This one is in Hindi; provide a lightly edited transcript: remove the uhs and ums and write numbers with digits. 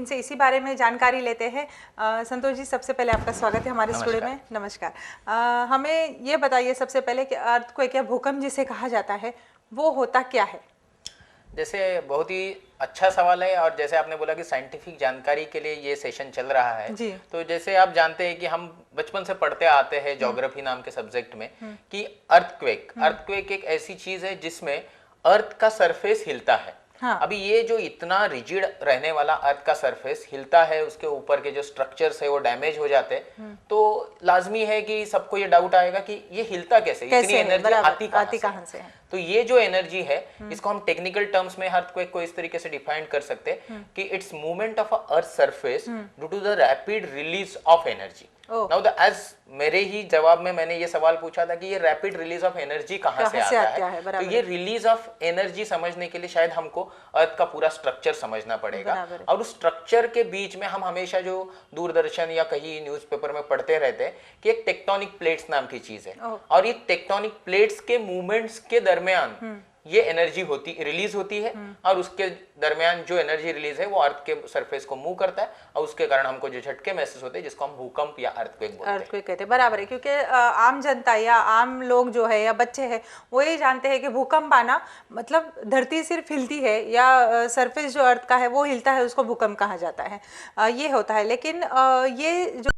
इनसे इसी बारे में जानकारी लेते हैं। संतोष जी, सबसे पहले आपका स्वागत है हमारे स्टूडियो में। नमस्कार। हमें ये बताइए सबसे पहले कि अर्थक्वेक या भूकंप जिसे कहा जाता है वो होता क्या है? जैसे बहुत ही अच्छा सवाल है, और जैसे आपने बोला कि साइंटिफिक जानकारी के लिए ये सेशन चल रहा है जी। तो जैसे आप जानते हैं कि हम बचपन से पढ़ते आते हैं ज्योग्राफी नाम के सब्जेक्ट में कि अर्थक्वेक एक ऐसी चीज है जिसमें अर्थ का सरफेस हिलता है। हाँ। अभी ये जो इतना रिजिड रहने वाला अर्थ का सरफेस हिलता है, उसके ऊपर के जो स्ट्रक्चर्स है वो डैमेज हो जाते हैं, तो लाजमी है कि सबको ये डाउट आएगा कि ये हिलता कैसे, इतनी एनर्जी आती कहां से है? तो ये जो एनर्जी है इसको हम टेक्निकल टर्म्स में अर्थक्वेक को इस तरीके से डिफाइन कर सकते हैं कि it's movement of a earth surface due to the rapid release of energy. Now as मेरे ही जवाब में मैंने ये सवाल पूछा था कि ये रैपिड रिलीज ऑफ एनर्जी कहां से आता है, तो ये रिलीज ऑफ एनर्जी समझने के लिए शायद हमको अर्थ का पूरा स्ट्रक्चर समझना पड़ेगा। और उस स्ट्रक्चर के बीच में हम हमेशा जो दूरदर्शन या कहीं न्यूज़पेपर में पढ़ते रहते हैं कि एक टेक्टोनिक प्लेट्स नाम की चीज है, और ये टेक्टोनिक प्लेट्स के मूवमेंट्स के दरमियान ये एनर्जी रिलीज होती है, और उसके दरमियान जो एनर्जी रिलीज है वो अर्थ के सरफेस को मूव करता है, और उसके कारण हमको जो झटके महसूस होते हैं जिसको हम भूकंप या अर्थक्वेक बोलते हैं। अर्थक्वेक कहते हैं, बराबर है। क्योंकि आम जनता या आम लोग जो है या बच्चे हैं वो ये जानते हैं कि भूकंप आना मतलब धरती सिर्फ हिलती है या सरफेस जो अर्थ का है वो हिलता है, उसको भूकंप कहा जाता है, ये होता है। लेकिन ये जो